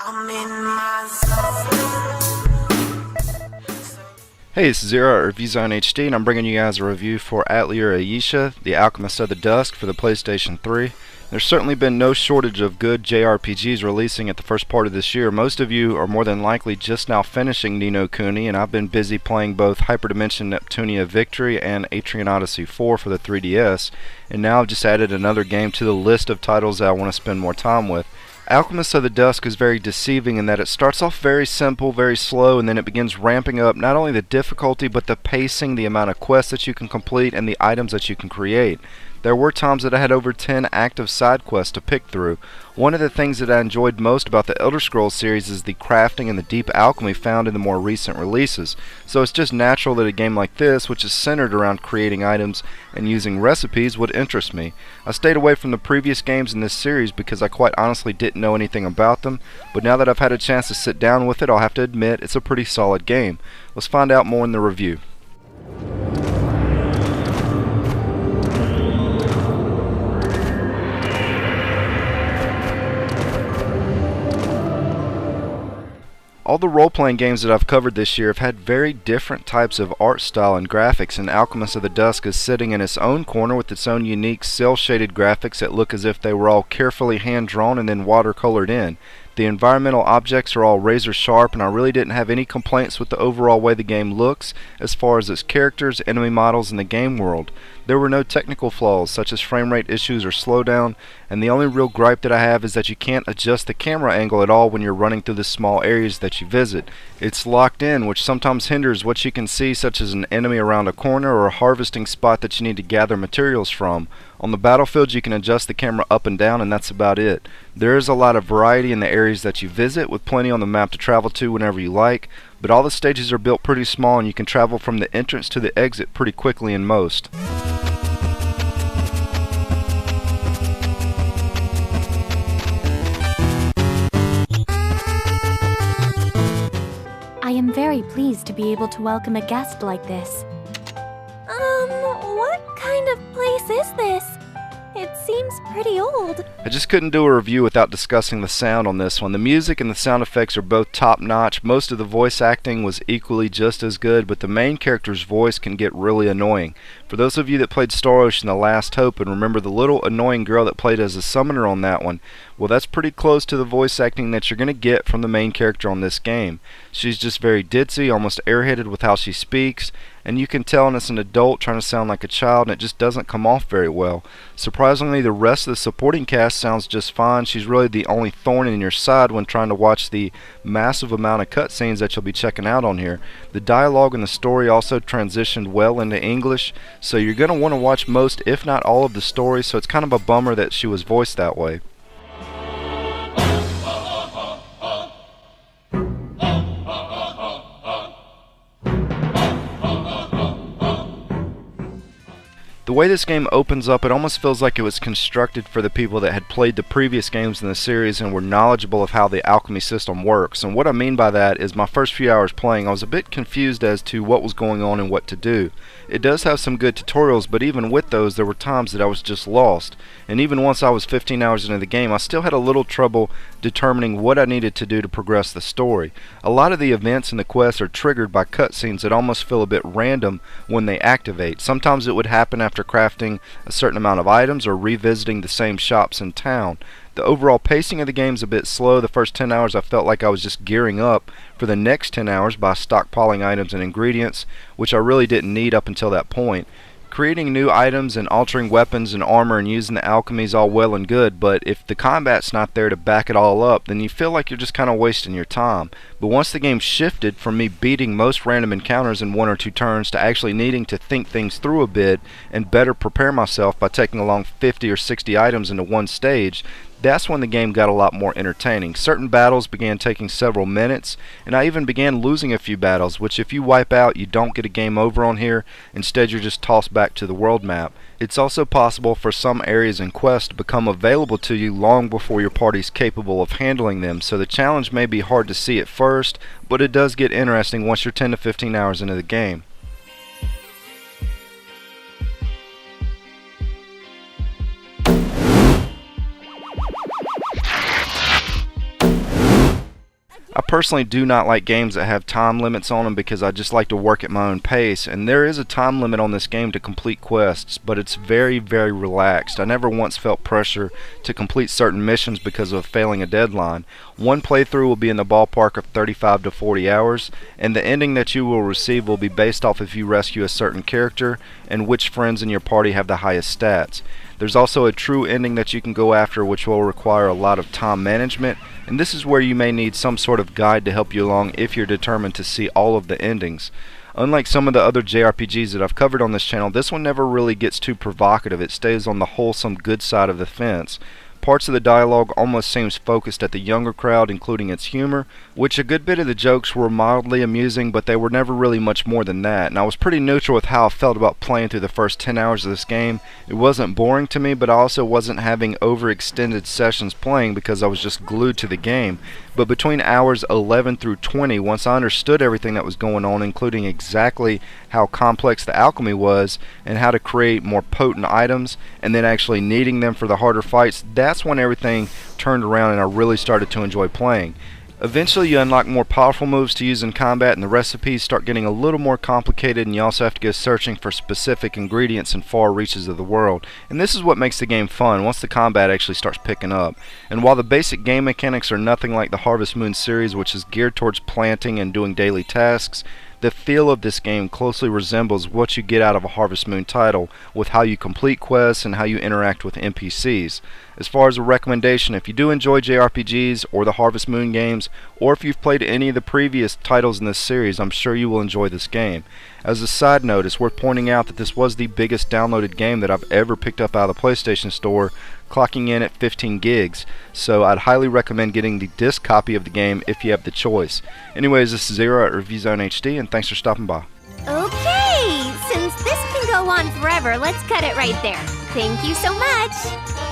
I'm in my zone. Hey, this is Zero at ReviewZoneHD, and I'm bringing you guys a review for Atelier Ayesha, The Alchemist of the Dusk for the PlayStation 3. There's certainly been no shortage of good JRPGs releasing at the first part of this year. Most of you are more than likely just now finishing Ni no Kuni, and I've been busy playing both Hyperdimension Neptunia Victory and Atrian Odyssey 4 for the 3DS, and now I've just added another game to the list of titles that I want to spend more time with. Alchemist of the Dusk is very deceiving in that it starts off very simple, very slow, and then it begins ramping up not only the difficulty, but the pacing, the amount of quests that you can complete, and the items that you can create. There were times that I had over 10 active side quests to pick through. One of the things that I enjoyed most about the Elder Scrolls series is the crafting and the deep alchemy found in the more recent releases. So it's just natural that a game like this, which is centered around creating items and using recipes, would interest me. I stayed away from the previous games in this series because I quite honestly didn't know anything about them, but now that I've had a chance to sit down with it, I'll have to admit it's a pretty solid game. Let's find out more in the review. All the role-playing games that I've covered this year have had very different types of art style and graphics, and Alchemist of the Dusk is sitting in its own corner with its own unique cel-shaded graphics that look as if they were all carefully hand-drawn and then watercolored in. The environmental objects are all razor sharp, and I really didn't have any complaints with the overall way the game looks as far as its characters, enemy models, and the game world. There were no technical flaws such as frame rate issues or slowdown, and the only real gripe that I have is that you can't adjust the camera angle at all when you're running through the small areas that you visit. It's locked in, which sometimes hinders what you can see, such as an enemy around a corner or a harvesting spot that you need to gather materials from. On the battlefield you can adjust the camera up and down, and that's about it. There is a lot of variety in the areas that you visit, with plenty on the map to travel to whenever you like, but all the stages are built pretty small and you can travel from the entrance to the exit pretty quickly in most. I am very pleased to be able to welcome a guest like this. What kind of place is this? It seems pretty old. I just couldn't do a review without discussing the sound on this one. The music and the sound effects are both top notch. Most of the voice acting was equally just as good, but the main character's voice can get really annoying. For those of you that played Star Ocean: The Last Hope and remember the little annoying girl that played as a summoner on that one, well, that's pretty close to the voice acting that you're going to get from the main character on this game. She's just very ditzy, almost airheaded with how she speaks, and you can tell it's an adult trying to sound like a child, and it just doesn't come off very well. Surprisingly, the rest of the supporting cast sounds just fine. She's really the only thorn in your side when trying to watch the massive amount of cutscenes that you'll be checking out on here. The dialogue and the story also transitioned well into English, so you're going to want to watch most, if not all, of the story, so it's kind of a bummer that she was voiced that way. The way this game opens up, it almost feels like it was constructed for the people that had played the previous games in the series and were knowledgeable of how the alchemy system works. And what I mean by that is my first few hours playing, I was a bit confused as to what was going on and what to do. It does have some good tutorials, but even with those, there were times that I was just lost. And even once I was 15 hours into the game, I still had a little trouble determining what I needed to do to progress the story. A lot of the events and the quests are triggered by cutscenes that almost feel a bit random when they activate. Sometimes it would happen after crafting a certain amount of items or revisiting the same shops in town. The overall pacing of the game is a bit slow. The first 10 hours I felt like I was just gearing up for the next 10 hours by stockpiling items and ingredients, which I really didn't need up until that point. Creating new items and altering weapons and armor and using the alchemy is all well and good, but if the combat's not there to back it all up, then you feel like you're just kind of wasting your time. But once the game shifted from me beating most random encounters in 1 or 2 turns to actually needing to think things through a bit and better prepare myself by taking along 50 or 60 items into one stage, that's when the game got a lot more entertaining. Certain battles began taking several minutes, and I even began losing a few battles, which if you wipe out, you don't get a game over on here. Instead, you're just tossed back to the world map. It's also possible for some areas and quests to become available to you long before your party's capable of handling them, so the challenge may be hard to see at first, but it does get interesting once you're 10 to 15 hours into the game. personally do not like games that have time limits on them because I just like to work at my own pace, and there is a time limit on this game to complete quests, but it's very, very relaxed. I never once felt pressure to complete certain missions because of failing a deadline. One playthrough will be in the ballpark of 35 to 40 hours, and the ending that you will receive will be based off if you rescue a certain character and which friends in your party have the highest stats. There's also a true ending that you can go after, which will require a lot of time management, and this is where you may need some sort of guide to help you along if you're determined to see all of the endings. Unlike some of the other JRPGs that I've covered on this channel, this one never really gets too provocative. It stays on the wholesome good side of the fence. Parts of the dialogue almost seems focused at the younger crowd, including its humor, which a good bit of the jokes were mildly amusing, but they were never really much more than that, and I was pretty neutral with how I felt about playing through the first 10 hours of this game. It wasn't boring to me, but I also wasn't having overextended sessions playing because I was just glued to the game. But between hours 11 through 20, once I understood everything that was going on, including exactly how complex the alchemy was and how to create more potent items and then actually needing them for the harder fights, that's when everything turned around and I really started to enjoy playing. Eventually you unlock more powerful moves to use in combat, and the recipes start getting a little more complicated, and you also have to go searching for specific ingredients in far reaches of the world. And this is what makes the game fun once the combat actually starts picking up. And while the basic game mechanics are nothing like the Harvest Moon series, which is geared towards planting and doing daily tasks, the feel of this game closely resembles what you get out of a Harvest Moon title, with how you complete quests and how you interact with NPCs. As far as a recommendation, if you do enjoy JRPGs or the Harvest Moon games, or if you've played any of the previous titles in this series, I'm sure you will enjoy this game. As a side note, it's worth pointing out that this was the biggest downloaded game that I've ever picked up out of the PlayStation Store, clocking in at 15 gigs, so I'd highly recommend getting the disc copy of the game if you have the choice. Anyways, this is Zero at ReviewZoneHD, and thanks for stopping by. Okay, since this can go on forever, let's cut it right there. Thank you so much.